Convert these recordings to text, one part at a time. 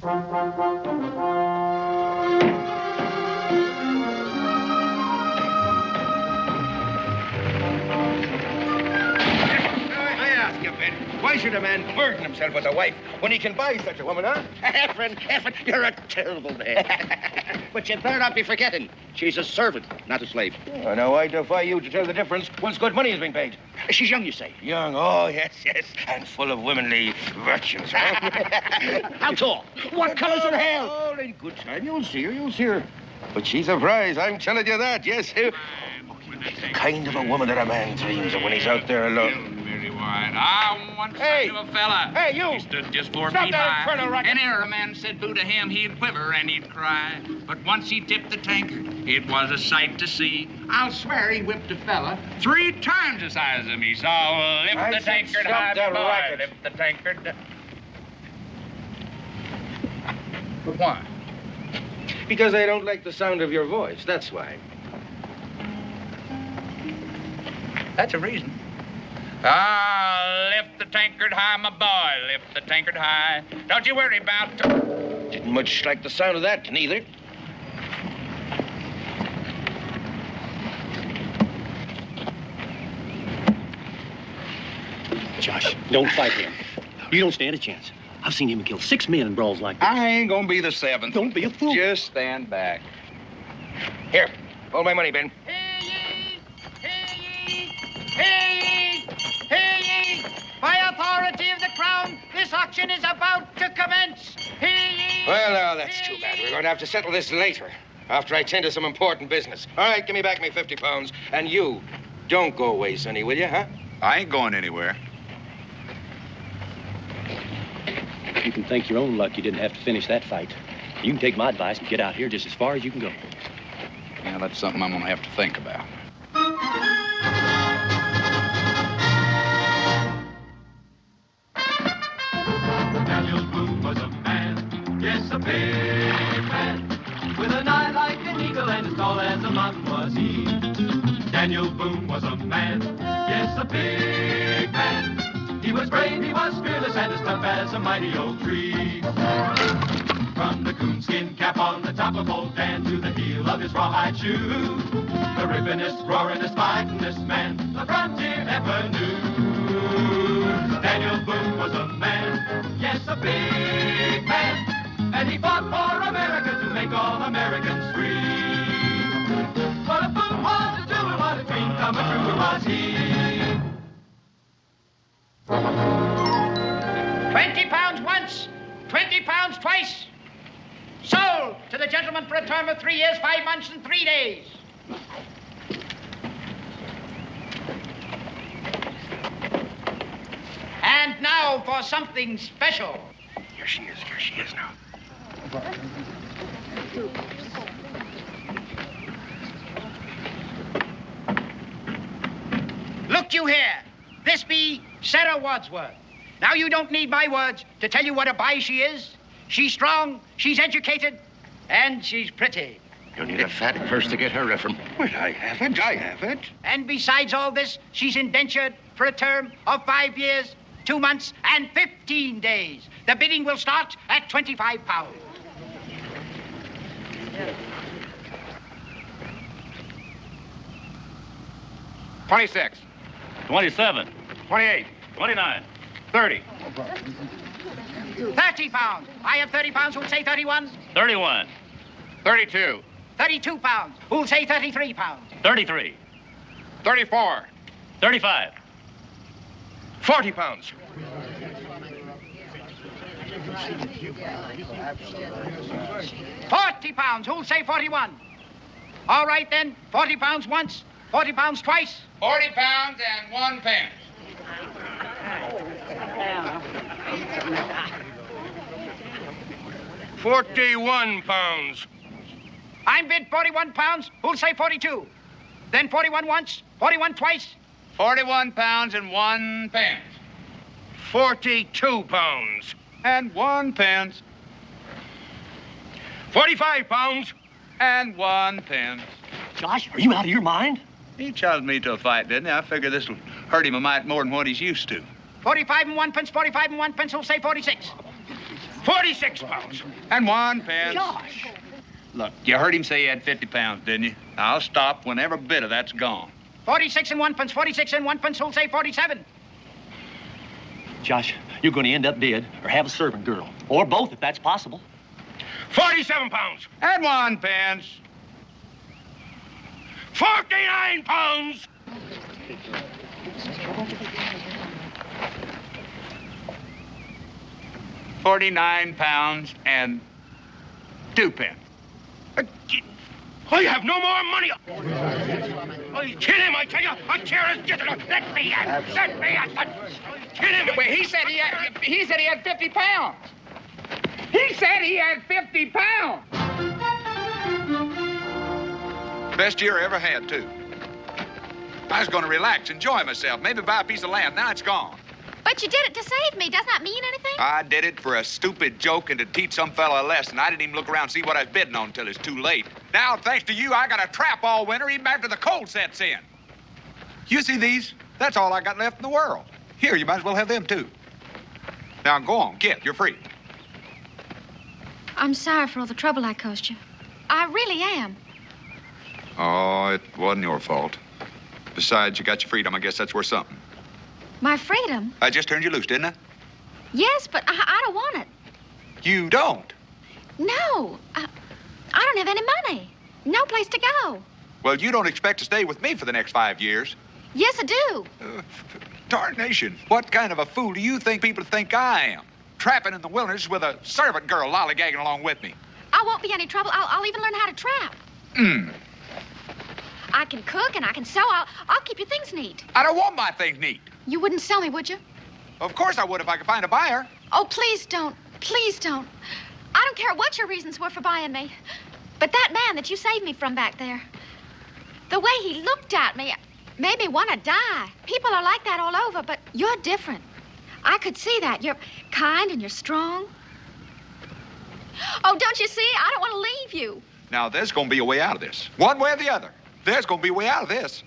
Why should a man burden himself with a wife when he can buy such a woman, huh? Efren, you're a terrible man. But you better not be forgetting, she's a servant, not a slave. Oh, now, I defy you to tell the difference once good money is being paid. She's young, you say? Young, oh, yes, and full of womanly virtues, huh? How tall? What color's her hair? Oh, in good time, you'll see her. But she's a prize, I'm telling you that, yes. The kind of a woman that a man dreams of when he's out there alone. I once said to a fella. Hey, you! He stood just 4 Stop feet that high. infernal racket. And ere a man said boo to him, he'd quiver and he'd cry. But once he tipped the tankard, it was a sight to see. I'll swear he whipped a fella 3 times the size of me. So lift the tankard high, boy. Lift the tankard. But why? Because I don't like the sound of your voice, that's why. That's a reason. Ah, lift the tankard high, my boy. Lift the tankard high. Don't you worry about... Didn't much like the sound of that, neither. Josh, don't fight him. You don't stand a chance. I've seen him kill 6 men in brawls like this. I ain't gonna be the 7th. Don't be a fool. Just stand back. Here, hold my money, Ben. By authority of the Crown, this auction is about to commence. Hear ye? Well, now, that's too bad. We're going to have to settle this later, after I tend to some important business. All right, give me back my 50 pounds. And you, don't go away, Sonny, will you, huh? I ain't going anywhere. You can thank your own luck you didn't have to finish that fight. You can take my advice and get out here just as far as you can go. Yeah, that's something I'm gonna have to think about. Yes, a big man, with an eye like an eagle and as tall as a mountain was he. Daniel Boone was a man, yes, a big man. He was brave, he was fearless, and as tough as a mighty oak tree. From the coonskin cap on the top of old Dan to the heel of his rawhide shoe, the rippinest, roaringest, fightingest man the frontier ever knew. Daniel Boone was a man, yes, a big man. And he fought for America to make all Americans free. What a Boone was to do and what a dream come true was he. 20 pounds once, 20 pounds twice. Sold to the gentleman for a term of 3 years, 5 months, and 3 days. And now for something special. Here she is now. Look you here. This be Sarah Wadsworth. Now you don't need my words to tell you what a buy she is. She's strong, she's educated, and she's pretty. You need a fat purse to get her, Ephraim. Well, I have it. And besides all this, she's indentured for a term of 5 years, 2 months, and 15 days. The bidding will start at 25 pounds. $26. 27. 28. 29. 30. 30 pounds. I have 30 pounds. Who'll say 31? 31. 32. 32 pounds. Who'll say 33 pounds? 33. 34. 35. 40 pounds. 40 pounds. Who'll say 41? All right, then. 40 pounds once, 40 pounds twice. 40 pounds and 1 pence. £41. I'm bid 41 pounds. Who'll say 42? Then 41 once, 41 twice. 41 pounds and 1 pence. £42. And 1 pence. £45. And 1 pence. Josh, are you out of your mind? He challenged me to a fight, didn't he? I figure this will hurt him a mite more than what he's used to. 45 and 1 pence, 45 and 1 pence. Who'll say 46? 46 pounds. And 1 pence. Josh. Look, you heard him say he had 50 pounds, didn't you? I'll stop when every bit of that's gone. 46 and 1 pence, 46 and 1 pence, who'll say 47? Josh, you're going to end up dead or have a servant girl. Or both, if that's possible. 47 pounds. And 1 pence. 49 pounds. £49 and 2 pence. I have no more money. I kill him, I tell you. I tear his jither. Let me out. Let me out. Kill him. Wait, he said he had 50 pounds. He said he had 50 pounds. Best year I ever had, too. I was going to relax, enjoy myself, maybe buy a piece of land. Now it's gone. But you did it to save me. Doesn't that mean anything? I did it for a stupid joke and to teach some fella a lesson. I didn't even look around and see what I was bidding on until it's too late. Now, thanks to you, I got a trap all winter, even after the cold sets in. You see these? That's all I got left in the world. Here, you might as well have them, too. Now, go on, get. You're free. I'm sorry for all the trouble I caused you. I really am. Oh, it wasn't your fault. Besides, you got your freedom. I guess that's worth something. My freedom? I just turned you loose, didn't I? Yes, but I don't want it. You don't? No. I don't have any money. No place to go. Well, you don't expect to stay with me for the next 5 years. Yes, I do. Tarnation. What kind of a fool do you think people think I am? Trapping in the wilderness with a servant girl lollygagging along with me. I won't be any trouble. I'll even learn how to trap. I can cook and I can sew. I'll keep your things neat. I don't want my things neat. You wouldn't sell me, would you? Of course I would if I could find a buyer. Oh, please don't. Please don't. I don't care what your reasons were for buying me. But that man that you saved me from back there, the way he looked at me made me want to die. People are like that all over, but you're different. I could see that. You're kind and you're strong. Oh, don't you see? I don't want to leave you. Now, there's going to be a way out of this. One way or the other. There's going to be a way out of this.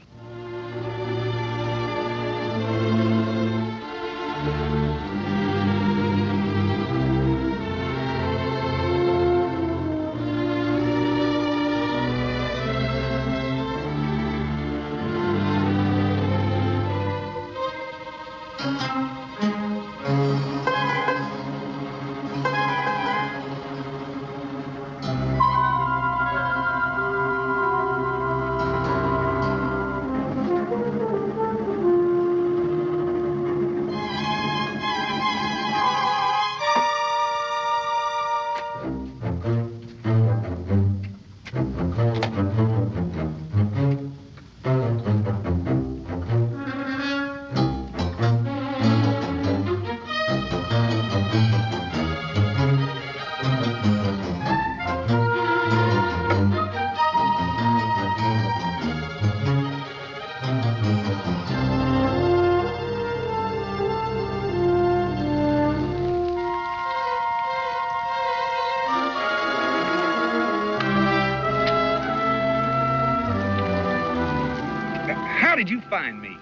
How did you find me?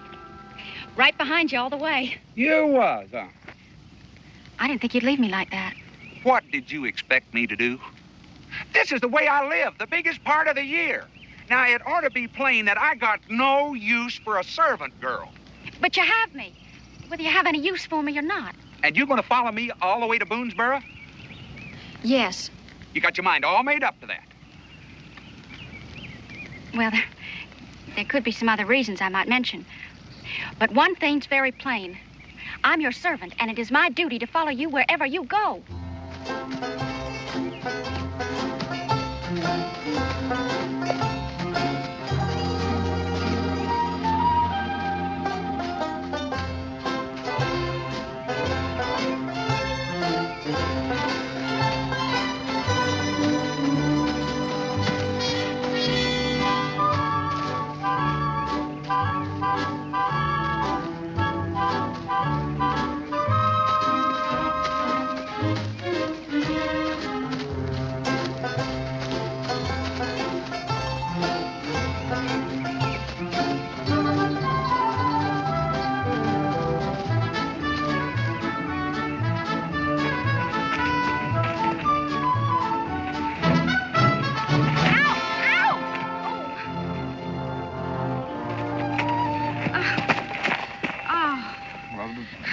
Right behind you all the way. You was, huh? I didn't think you'd leave me like that. What did you expect me to do? This is the way I live, the biggest part of the year. Now, it ought to be plain that I got no use for a servant girl. But you have me, whether you have any use for me or not. And you're going to follow me all the way to Boonesboro? Yes. You got your mind all made up to that. Well, there could be some other reasons I might mention. But one thing's very plain. I'm your servant, and it is my duty to follow you wherever you go.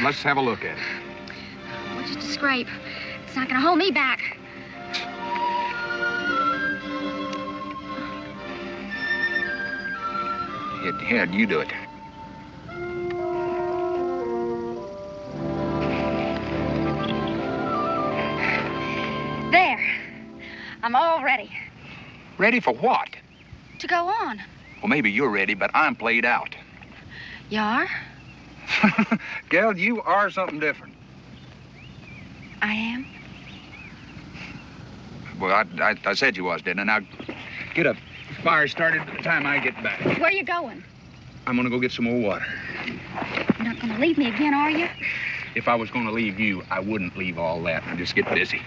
let's have a look at it. Well, just a scrape. It's not going to hold me back. Here, you do it. There. I'm all ready. Ready for what? To go on. Well, maybe you're ready, but I'm played out. You are? Gal, you are something different. I am? Well, I said you was, didn't I? Now, get a fire started by the time I get back. Where you going? I'm gonna go get some more water. You're not going to leave me again, are you? If I was gonna leave you, I wouldn't leave all that and just get busy.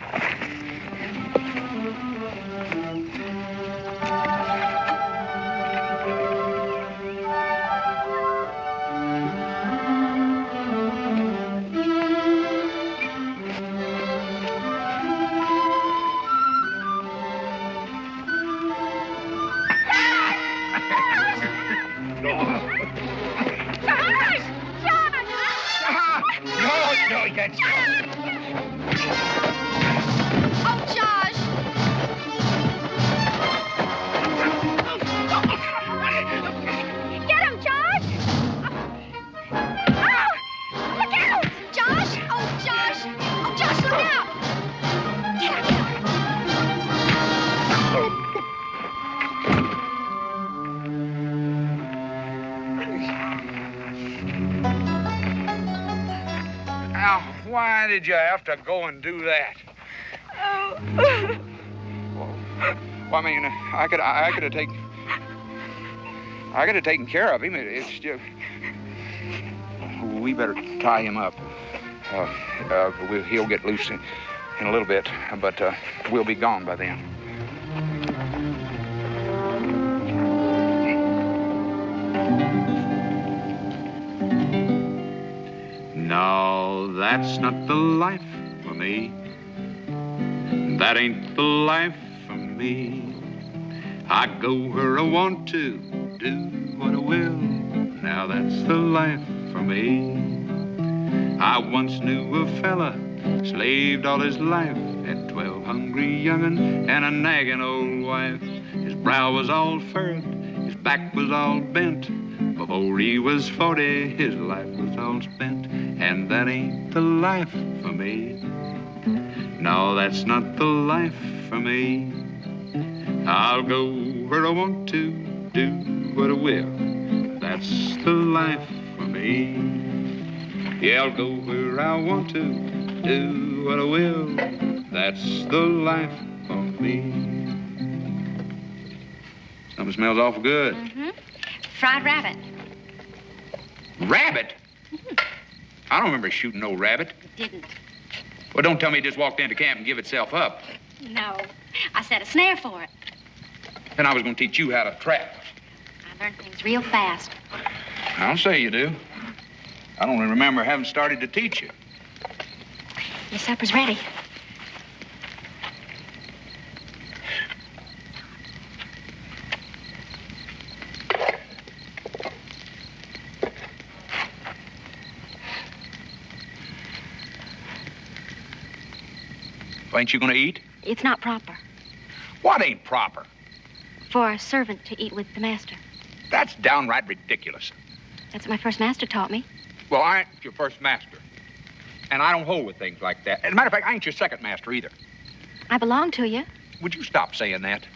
Why did you have to go and do that? Well, I mean, I could have taken care of him. It's just, we better tie him up. He'll get loose in a little bit, but we'll be gone by then. No, that's not the life for me. That ain't the life for me. I go where I want to, do what I will. Now that's the life for me. I once knew a fella, slaved all his life, had 12 hungry young'un and a nagging old wife. His brow was all furrowed, his back was all bent. Before he was 40, his life was all spent. And that ain't the life for me. No, that's not the life for me. I'll go where I want to, do what I will. That's the life for me. Yeah, I'll go where I want to, do what I will. That's the life for me. Something smells awful good. Mm-hmm. Fried rabbit. Rabbit? Mm-hmm. I don't remember shooting no rabbit. You didn't. Well, don't tell me it just walked into camp and give itself up. No. I set a snare for it. Then I was going to teach you how to trap. I learned things real fast. I'll say you do. I don't remember having started to teach you. Your supper's ready. Ain't you going to eat? It's not proper. What ain't proper? For a servant to eat with the master. That's downright ridiculous. That's what my first master taught me. Well, I ain't your first master. And I don't hold with things like that. As a matter of fact, I ain't your second master either. I belong to you. Would you stop saying that?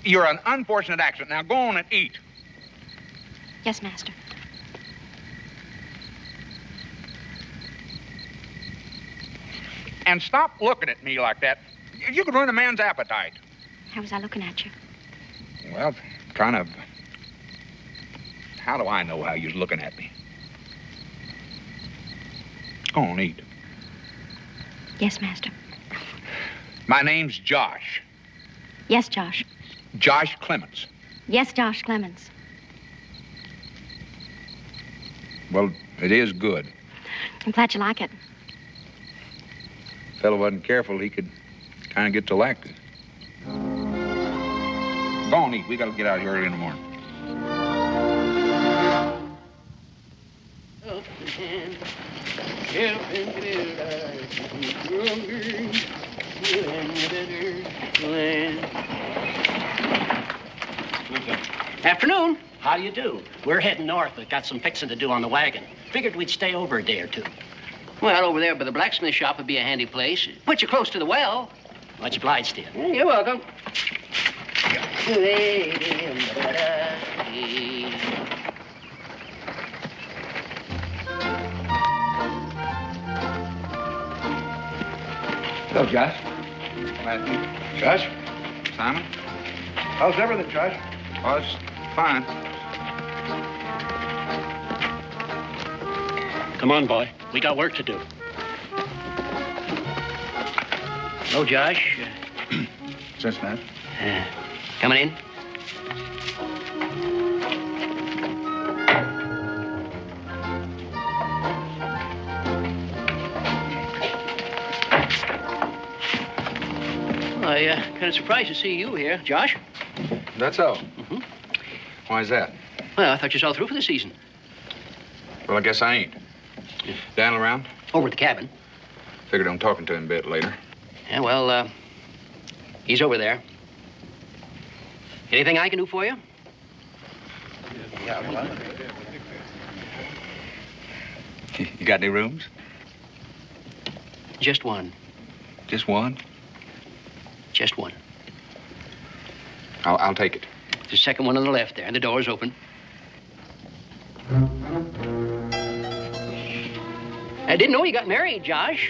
You're an unfortunate accident. Now go on and eat. Yes, master. And stop looking at me like that. You could ruin a man's appetite. How was I looking at you? Well, kind of. How do I know how you're looking at me? Go on, eat. Yes, master. My name's Josh. Yes, Josh. Josh Clemens. Yes, Josh Clemens. Well, it is good. I'm glad you like it. If the fellow wasn't careful, he could kind of get to like it. Go on, eat. We got to get out of here early in the morning. Afternoon. How do you do? We're heading north, but got some fixing to do on the wagon. Figured we'd stay over a day or two. Well, over there by the blacksmith shop would be a handy place. Put you close to the well. Much obliged to you. You're welcome. Hello, Josh. Josh? Simon? How's everything, Josh? Oh, it's fine. Come on, boy. We got work to do. Hello, Josh. Since now. Coming in? Kind of surprised to see you here, Josh. That's all. Why is that? Well, I thought you was all through for the season. Well, I guess I ain't. Dan around? Over at the cabin. Figured on talking to him a bit later. Yeah, well, he's over there. Anything I can do for you? You got any rooms? Just one. Just one? Just one. I'll take it. The second one on the left there. The door's open. I didn't know you got married, Josh.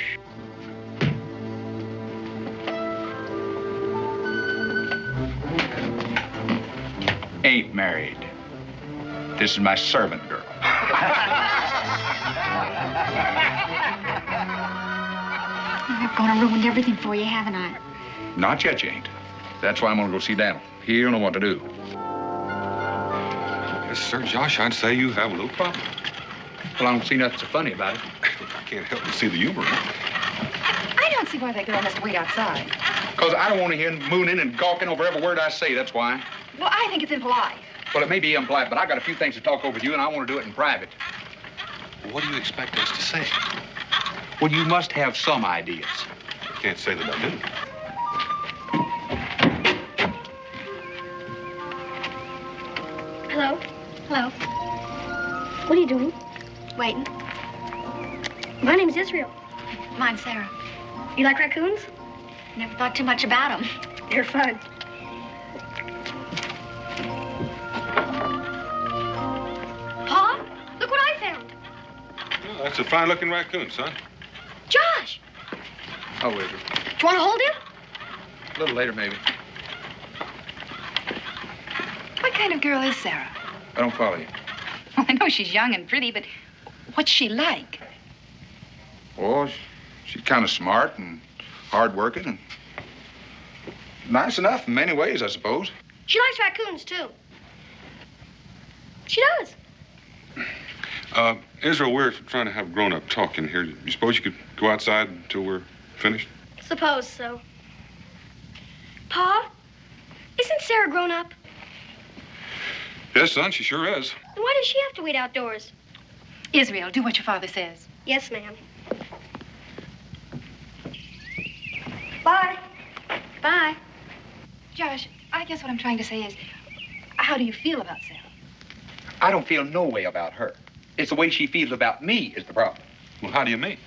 Ain't married. This is my servant girl. I've gone and ruined everything for you, haven't I? Not yet, you ain't. That's why I'm gonna go see Daniel. He'll know what to do. Yes, sir, Josh, I'd say you have a little problem. Well, I don't see nothing so funny about it. I can't help but see the humor in it. I don't see why that girl has to wait outside. Because I don't want to hear him mooning and gawking over every word I say, that's why. Well, I think it's impolite. Well, it may be impolite, but I got a few things to talk over with you, and I want to do it in private. What do you expect us to say? Well, you must have some ideas. I can't say that I do. Hello? Hello? What are you doing? Waiting. My name's Israel. Mine's Sarah. You like raccoons? Never thought too much about them. They're fun. Pa, look what I found. Oh, that's a fine-looking raccoon, son. Josh, Oh, Israel. do you want to hold him? A little later, maybe. What kind of girl is Sarah? I don't follow you. Well, I know she's young and pretty, but what's she like? Oh, she's kind of smart and hard-working and nice enough in many ways, I suppose. She likes raccoons, too. She does. Israel, we're trying to have grown-up talk in here. You suppose you could go outside until we're finished? Suppose so. Pa, isn't Sarah grown up? Yes, son, she sure is. Then why does she have to wait outdoors? Israel, do what your father says. Yes, ma'am. Bye. Bye. Josh, I guess what I'm trying to say is, how do you feel about Sarah? I don't feel no way about her. It's the way she feels about me is the problem. Well, how do you mean?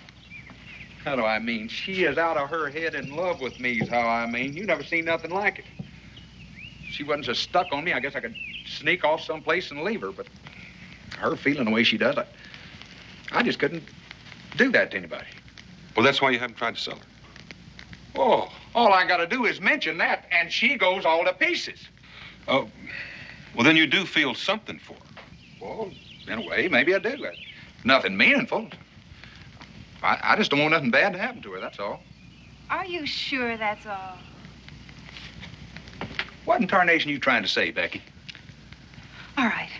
How do I mean? She is out of her head in love with me is how I mean. You never seen nothing like it. If she wasn't so stuck on me, I guess I could sneak off someplace and leave her, but her feeling the way she does, I just couldn't do that to anybody. Well, that's why you haven't tried to sell her. Oh, all I got to do is mention that, and she goes all to pieces. Oh, well, then you do feel something for her. Well, in a way, maybe I do. Nothing meaningful. I just don't want nothing bad to happen to her, that's all. Are you sure that's all? What in tarnation are you trying to say, Becky? All right.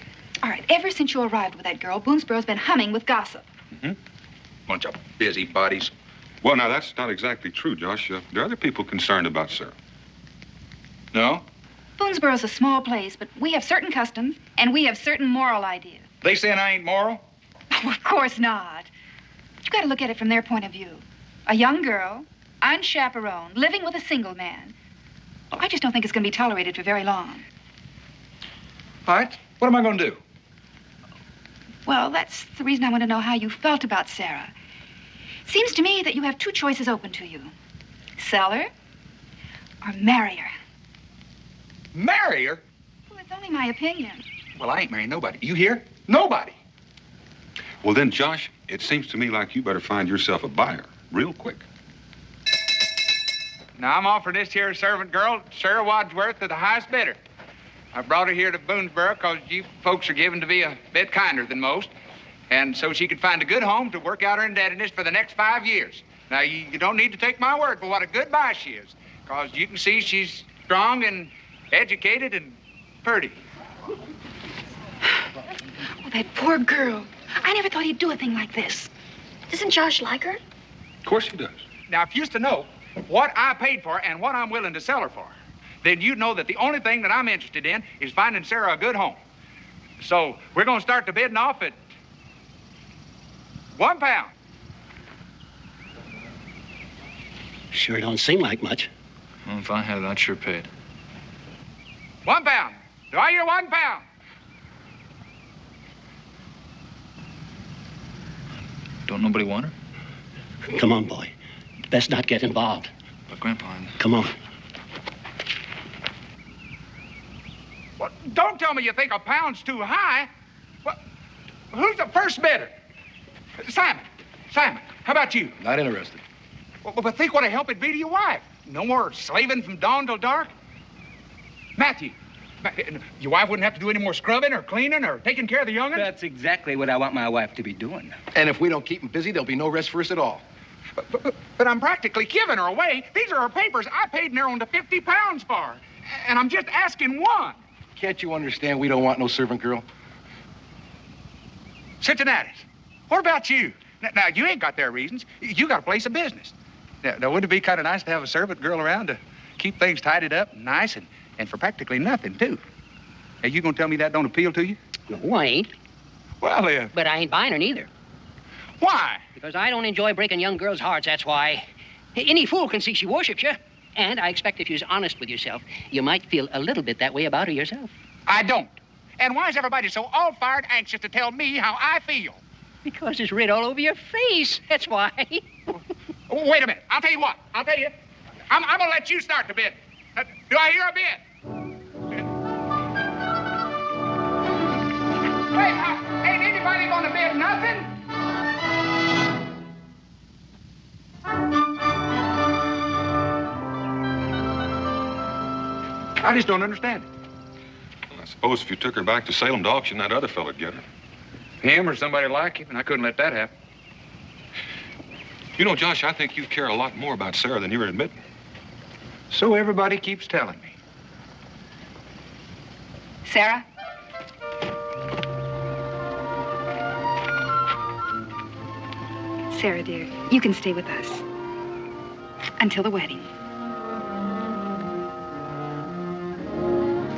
All right. Ever since you arrived with that girl, Boonesboro's been humming with gossip. Mm-hmm. Bunch of busybodies. Well, now, that's not exactly true, Josh. There are other people concerned about Sarah. No? Boonesboro's a small place, but we have certain customs, and we have certain moral ideas. They saying I ain't moral? Oh, of course not. You've got to look at it from their point of view. A young girl, unchaperoned, living with a single man. I just don't think it's going to be tolerated for very long. All right. What am I going to do? Well, that's the reason I want to know how you felt about Sarah. Seems to me that you have two choices open to you. Sell her or marry her. Marry her? Well, it's only my opinion. Well, I ain't marrying nobody. You hear? Nobody. Well, then, Josh, it seems to me like you better find yourself a buyer real quick. Now, I'm offering this here servant girl, Sarah Wadsworth, to the highest bidder. I brought her here to Boonesboro because you folks are given to be a bit kinder than most. And so she could find a good home to work out her indebtedness for the next 5 years. Now, you don't need to take my word for what a good buy she is, because you can see she's strong and educated and pretty. Oh, that poor girl. I never thought he'd do a thing like this. Doesn't Josh like her? Of course he does. Now, if you used to know what I paid for and what I'm willing to sell her for, then you'd know that the only thing that I'm interested in is finding Sarah a good home. So we're going to start the bidding off at £1. Sure don't seem like much. Well, if I had it, I'd sure pay it. £1. Do I hear £1? Don't nobody want her? Come on, boy. Best not get involved. But, Grandpa, Come on. Well, don't tell me you think £1's too high. Well, who's the first bidder? Simon. Simon, how about you? Not interested. Well, but think what a help it'd be to your wife. No more slaving from dawn till dark. Matthew, your wife wouldn't have to do any more scrubbing or cleaning or taking care of the young'un? That's exactly what I want my wife to be doing. And if we don't keep them busy, there'll be no rest for us at all. But I'm practically giving her away. These are her papers I paid near on to £50 for. And I'm just asking one. Can't you understand we don't want no servant girl? Cincinnati, what about you? Now, you ain't got their reasons. You got a place of business. Now, wouldn't it be kind of nice to have a servant girl around to keep things tidied up and nice and for practically nothing, too? Now, you gonna tell me that don't appeal to you? No, I ain't. Well, But I ain't buying her neither. Why? Because I don't enjoy breaking young girls' hearts, that's why. Any fool can see she worships you. And I expect if you're honest with yourself, you might feel a little bit that way about her yourself. I don't. And why is everybody so all-fired anxious to tell me how I feel? Because it's writ all over your face, that's why. Wait a minute. I'll tell you what. I'll tell you. I'm going to let you start the bid. Do I hear a bid? Wait, ain't anybody going to bid nothing? I just don't understand it. Well, I suppose if you took her back to Salem to auction, that other fella'd get her. Him or somebody like him, and I couldn't let that happen. You know, Josh, I think you care a lot more about Sarah than you're admitting. So everybody keeps telling me. Sarah? Sarah, dear, you can stay with us until the wedding.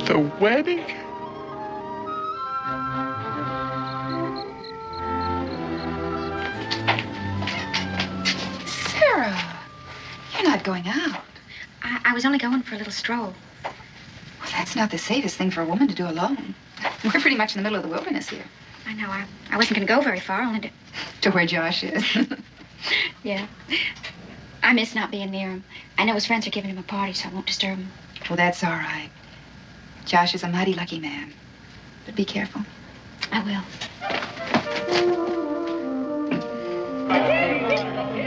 The wedding? Sarah, you're not going out. I was only going for a little stroll. Well, that's not the safest thing for a woman to do alone. We're pretty much in the middle of the wilderness here. I know. I wasn't going to go very far, only to... To where Josh is. Yeah. I miss not being near him. I know his friends are giving him a party, so I won't disturb him. Well, that's all right. Josh is a mighty lucky man. But be careful. I will.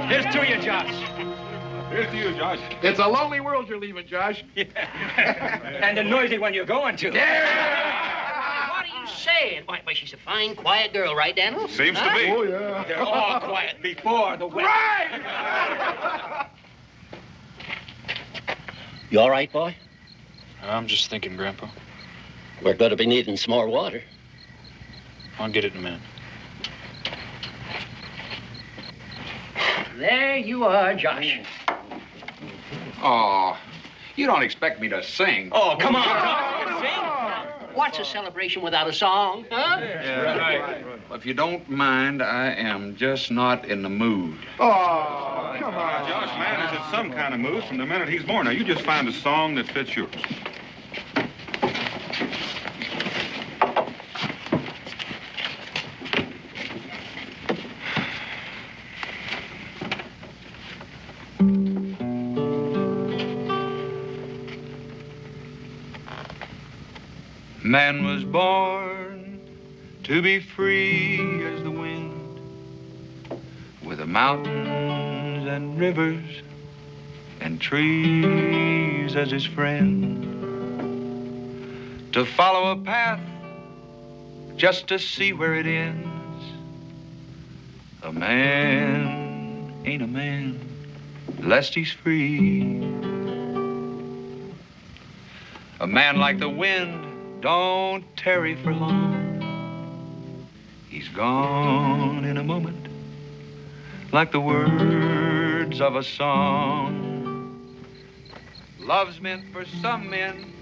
Here's to you, Josh. Here's to you, Josh. It's a lonely world you're leaving, Josh. And a noisy one you're going to. What are you saying? Why, she's a fine, quiet girl, right, Daniel? Seems to be. Oh, yeah. They're all quiet before the wedding. Right! You all right, boy? I'm just thinking, Grandpa. We're going to be needing some more water. I'll get it in a minute. There you are, Josh. Oh, you don't expect me to sing. Oh, come on. What's a celebration without a song, huh? Yeah, right. if you don't mind, I am just not in the mood. Oh, come on. Josh, man, is in some kind of mood from the minute he's born. Now, you just find a song that fits yours. Man was born to be free as the wind, with the mountains and rivers and trees as his friend. To follow a path just to see where it ends. A man ain't a man lest he's free. A man like the wind don't tarry for long. He's gone in a moment, like the words of a song. Love's meant for some men,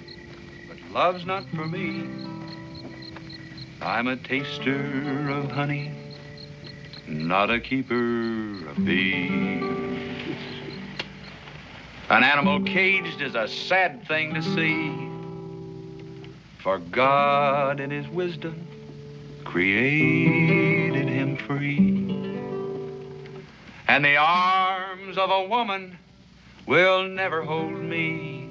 but love's not for me. I'm a taster of honey, not a keeper of bees. An animal caged is a sad thing to see. For God in his wisdom created him free. And the arms of a woman will never hold me,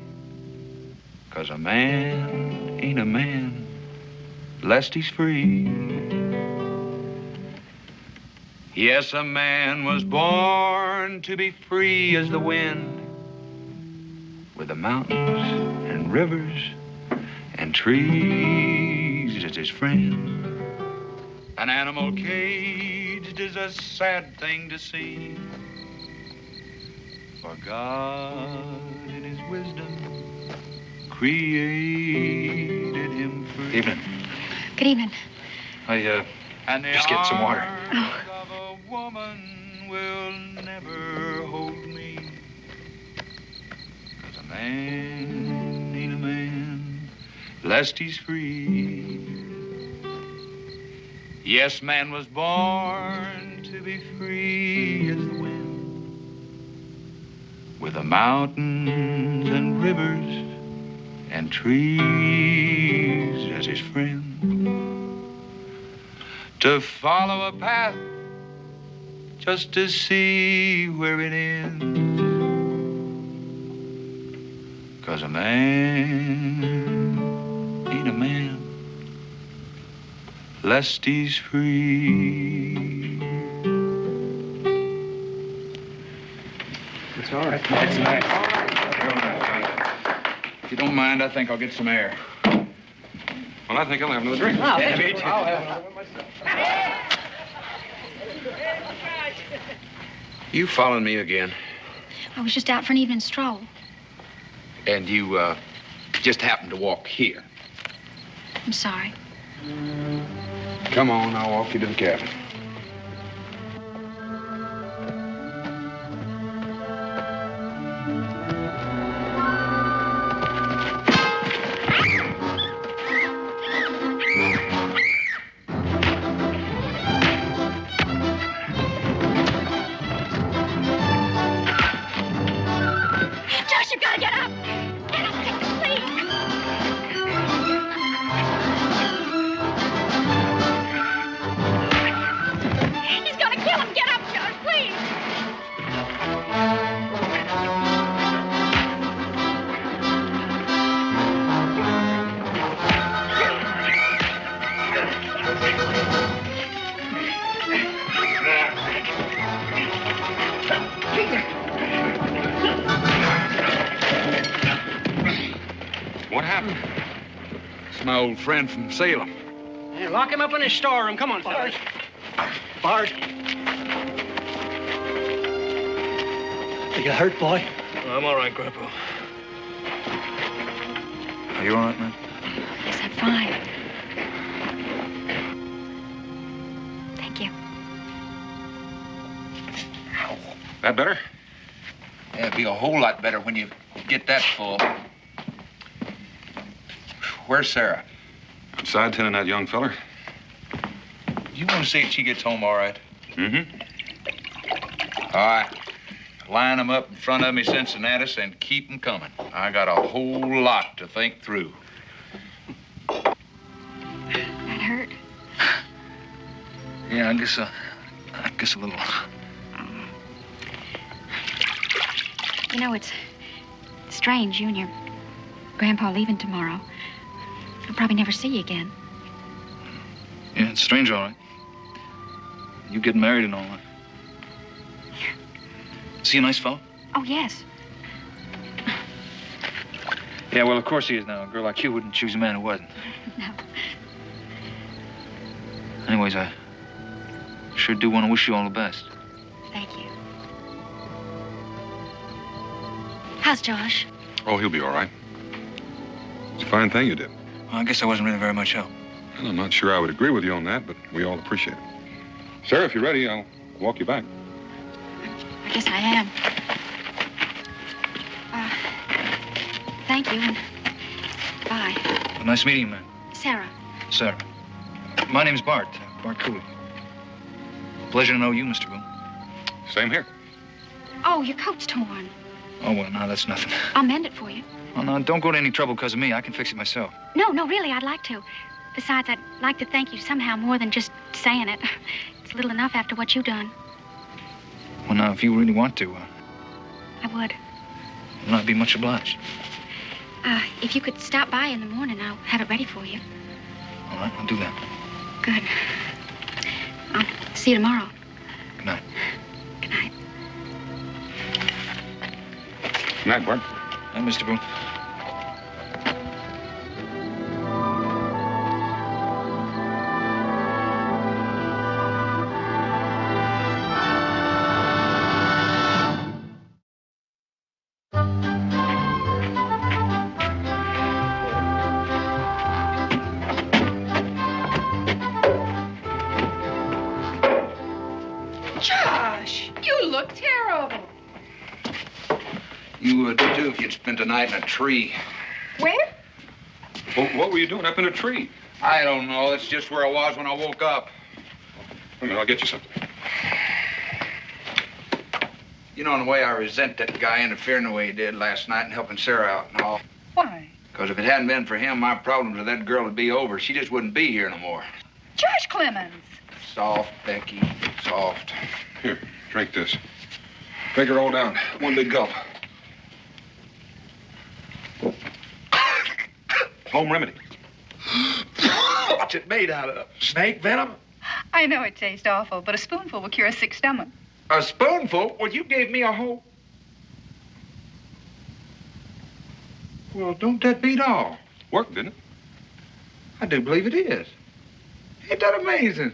'cause a man ain't a man lest he's free. Yes, a man was born to be free as the wind, with the mountains and rivers and trees as his friend. An animal caged is a sad thing to see, for God in his wisdom created him free. Evening. Good evening. I, just get some water. Oh. Of a woman will never hold me, 'cause a man ain't a man lest he's free. Yes, man was born to be free as the wind, with the mountains and rivers and trees as his friend. To follow a path just to see where it ends, 'cause a man ain't a man lest he's free. It's all right. That's nice. If you don't mind, I think I'll get some air. Well, I think I'll have another drink. I'll have another one myself. You following me again? I was just out for an evening stroll. And you, just happened to walk here. I'm sorry. Come on, I'll walk you to the cabin. Josh, you've got to get up. Get up, please. He's going to kill him. Get up, Josh, please. What happened? It's my old friend from Salem. Hey, lock him up in his storeroom. Come on, fellas. Bart. Are you hurt, boy? I'm all right, Grandpa. Are you all right, man? Yes, I'm fine. Thank you. That better? Yeah, it'd be a whole lot better when you get that full. Where's Sarah? Outside tending that young feller. You want to see if she gets home all right? Mm-hmm. All right. Line them up in front of me, Cincinnatus, and keep them coming. I got a whole lot to think through. That hurt. Yeah, I guess a little. You know, it's strange, you and your grandpa leaving tomorrow. I'll probably never see you again. Yeah, it's strange, all right. You getting married and all that. Is he a nice fellow? Oh, yes. Yeah, well, of course he is now. A girl like you wouldn't choose a man who wasn't. No. Anyways, I sure do want to wish you all the best. Thank you. How's Josh? Oh, he'll be all right. It's a fine thing you did. Well, I guess I wasn't really very much help. Well, I'm not sure I would agree with you on that, but we all appreciate it. Sarah, if you're ready, I'll walk you back. I guess I am. Thank you, and bye. Well, nice meeting you, man. Sarah. Sarah. My name's Bart. Bart Cooley. Pleasure to know you, Mr. Boone. Same here. Oh, your coat's torn. Oh, well, no, that's nothing. I'll mend it for you. Oh, no, don't go to any trouble because of me. I can fix it myself. No, really, I'd like to. Besides, I'd like to thank you somehow more than just saying it. It's little enough after what you've done. Well, now, if you really want to, I would. well, I'd be much obliged. If you could stop by in the morning, I'll have it ready for you. All right, I'll do that. Good. I'll see you tomorrow. Good night. Good night. Good night, Bart. Hi, Mr. Boone. Josh, you look terrible. You would too if you'd spent a night in a tree. Where? Well, what were you doing up in a tree? I don't know. That's just where I was when I woke up. Wait a minute, I'll get you something. You know, in a way, I resent that guy interfering the way he did last night and helping Sarah out and all. Why? Because if it hadn't been for him, my problems with that girl would be over. She just wouldn't be here no more. Josh Clemens. Soft, Becky, soft. Here, drink this. Drink it all down. One big gulp. Home remedy. What's it made out of? Snake venom? I know it tastes awful, but a spoonful will cure a sick stomach. A spoonful? Well, you gave me a whole... Well, don't that beat all? Worked, didn't it? I do believe it is. Ain't that amazing?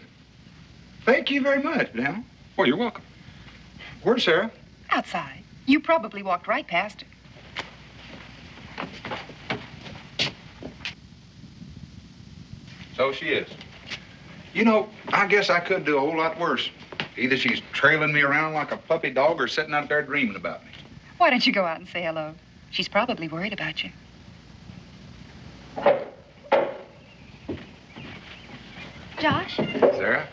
Thank you very much, now. Well, you're welcome. Where's Sarah? Outside. You probably walked right past her. So she is. You know, I guess I could do a whole lot worse. Either she's trailing me around like a puppy dog or sitting out there dreaming about me. Why don't you go out and say hello? She's probably worried about you. Josh? Sarah?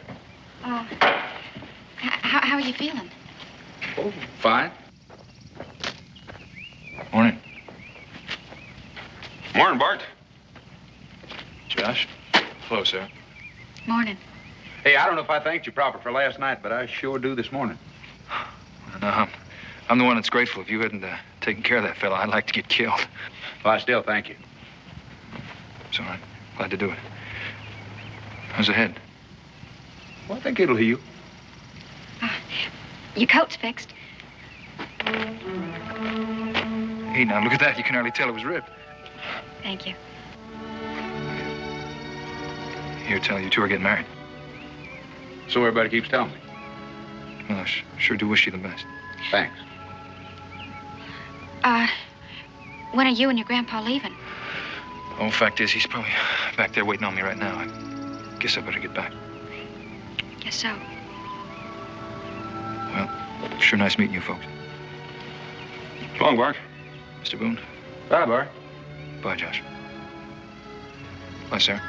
How are you feeling? Oh, fine. Morning. Morning, Bart. Josh. Hello, Sarah. Morning. Hey, I don't know if I thanked you proper for last night, but I sure do this morning. No, I'm the one that's grateful. If you hadn't taken care of that fella, I'd like to get killed. Well, I still thank you. It's all right. Glad to do it. How's the head? Well, I think it'll heal. Your coat's fixed. Hey, now, look at that. You can hardly tell it was ripped. Thank you. Here, tell you two are getting married. So everybody keeps telling me. Well, I sure do wish you the best. Thanks. When are you and your grandpa leaving? Oh, fact is, he's probably back there waiting on me right now. I guess I better get back. Guess so. Well, sure nice meeting you folks. So long, Bart. Mr. Boone. Bye, Bart. Bye, Josh. Bye, Sarah.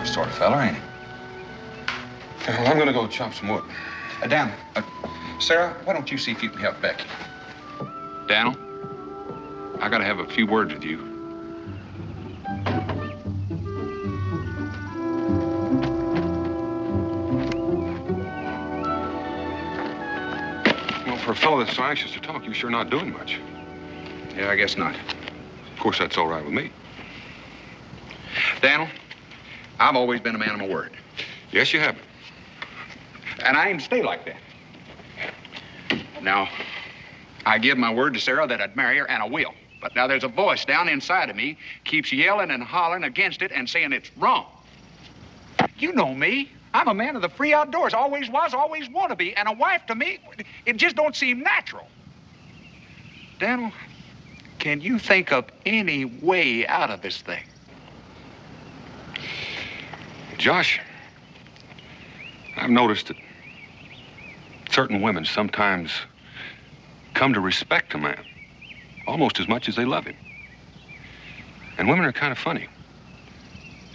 nervous sort of fella, ain't he? Well, I'm gonna go chop some wood. Dan, Sarah, why don't you see if you can help Becky? Daniel, I gotta have a few words with you. Well, for a fellow that's so anxious to talk, you're sure not doing much. Yeah, I guess not. Of course, that's all right with me. Daniel, I've always been a man of my word. Yes, you have. And I aim to stay like that. Now, I give my word to Sarah that I'd marry her, and I will. But now there's a voice down inside of me keeps yelling and hollering against it and saying it's wrong. You know me. I'm a man of the free outdoors. Always was, always want to be. And a wife to me, it just don't seem natural. Daniel, can you think of any way out of this thing? Josh, I've noticed that certain women sometimes come to respect a man almost as much as they love him. And women are kind of funny.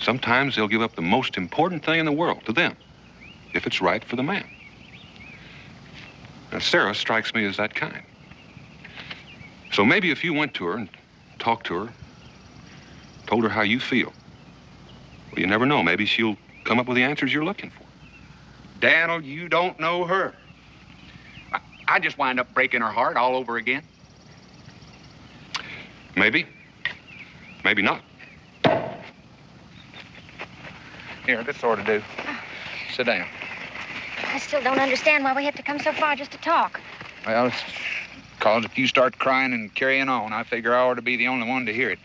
Sometimes they'll give up the most important thing in the world to them if it's right for the man. Now, Sarah strikes me as that kind. So maybe if you went to her and talked to her, told her how you feel, well, you never know. Maybe she'll come up with the answers you're looking for. Daniel, you don't know her. I just wind up breaking her heart all over again. Maybe. Maybe not. Here, this ought to do. Sit down. I still don't understand why we have to come so far just to talk. Well, it's because if you start crying and carrying on, I figure I ought to be the only one to hear it.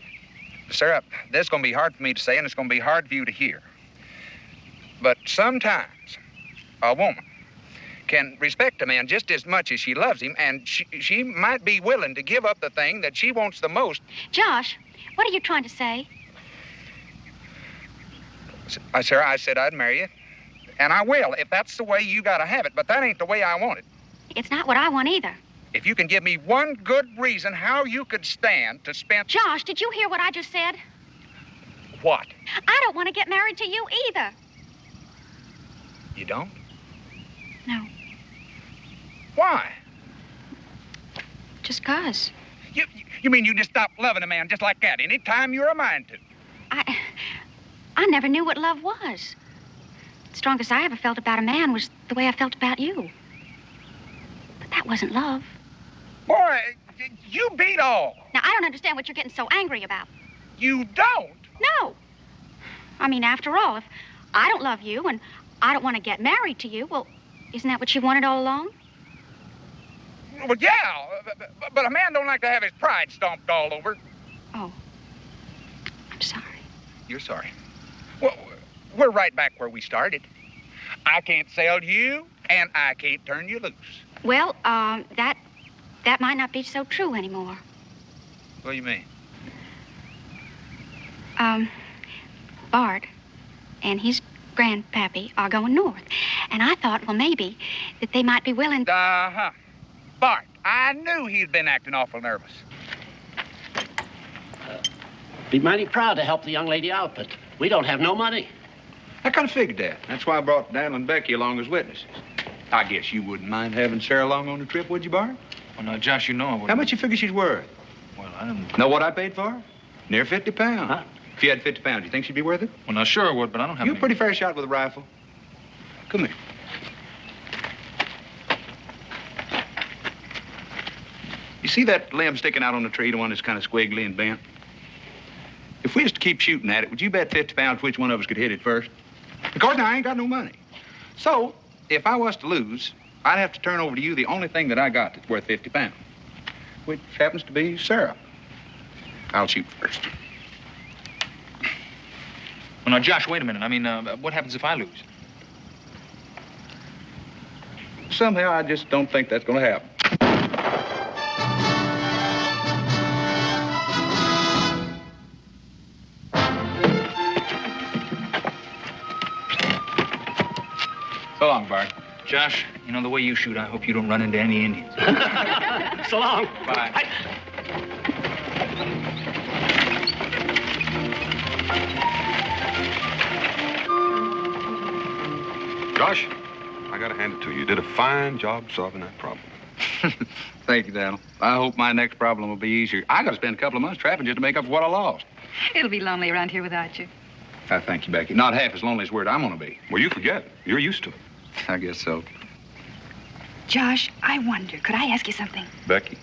Sarah, this is going to be hard for me to say, and it's going to be hard for you to hear. But sometimes a woman can respect a man just as much as she loves him, and she might be willing to give up the thing that she wants the most. Josh, what are you trying to say? Sarah, I said I'd marry you, and I will, if that's the way you got to have it, but that ain't the way I want it. It's not what I want either. If you can give me one good reason how you could stand to spend... Josh, did you hear what I just said? What? I don't want to get married to you either. You don't? No. Why? Just 'cause. You mean you just stop loving a man just like that any time you're a mind to? I never knew what love was. The strongest I ever felt about a man was the way I felt about you. But that wasn't love. Boy, you beat all. Now, I don't understand what you're getting so angry about. You don't? No. I mean, after all, if I don't love you and I don't want to get married to you, well, isn't that what you wanted all along? Well, yeah, but a man don't like to have his pride stomped all over. Oh. I'm sorry. You're sorry. Well, we're right back where we started. I can't sell you, and I can't turn you loose. Well, that might not be so true anymore. What do you mean? Bart and his grandpappy are going north. And I thought, well, maybe that they might be willing... Uh-huh. Bart, I knew he'd been acting awful nervous. Be mighty proud to help the young lady out, but we don't have no money. I kind of figured that. That's why I brought Daniel and Becky along as witnesses. I guess you wouldn't mind having Sarah along on the trip, would you, Bart? Well, now, Josh, you know I wouldn't. How much you figure she's worth? Well, I don't... Know what I paid for her? Near 50 pounds. Huh? If you had 50 pounds, you think she'd be worth it? Well, now, sure I would, but I don't have You're any... a pretty fair shot with a rifle. Come here. You see that limb sticking out on the tree, the one that's kind of squiggly and bent? If we was to keep shooting at it, would you bet 50 pounds which one of us could hit it first? Of course, now, I ain't got no money. So, if I was to lose, I'd have to turn over to you the only thing that I got that's worth 50 pounds, which happens to be Sarah. I'll shoot first. Well, now, Josh, wait a minute. I mean, what happens if I lose? Somehow, I just don't think that's going to happen. So long, Bart. Josh, you know, the way you shoot, I hope you don't run into any Indians. So long. Bye. Josh, I gotta hand it to you. You did a fine job solving that problem. Thank you, Daniel. I hope my next problem will be easier. I got to spend a couple of months trapping just to make up for what I lost. It'll be lonely around here without you. I thank you, Becky. Not half as lonely as where I'm going to be. Well, you forget. You're used to it. I guess so. Josh, I wonder, could I ask you something? Becky.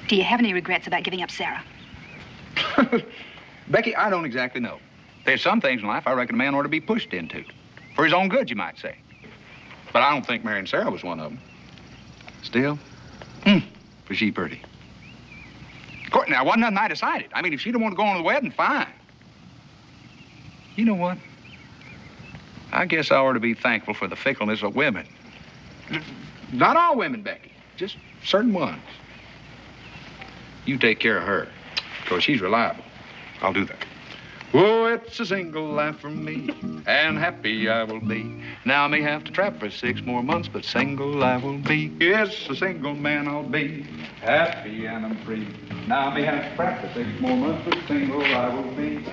Do you have any regrets about giving up Sarah? Becky, I don't exactly know. There's some things in life I reckon a man ought to be pushed into. For his own good, you might say. But I don't think marrying Sarah was one of them. Still, was she pretty? Of course, now, wasn't nothing I decided. I mean, if she didn't want to go on to the wedding, fine. You know what? I guess I ought to be thankful for the fickleness of women. Not all women, Becky. Just certain ones. You take care of her, because she's reliable. I'll do that. Oh, it's a single life for me, and happy I will be. Now I may have to trap for 6 more months, but single I will be. Yes, a single man I'll be, happy and I'm free. Now I may have to trap for 6 more months, but single I will be.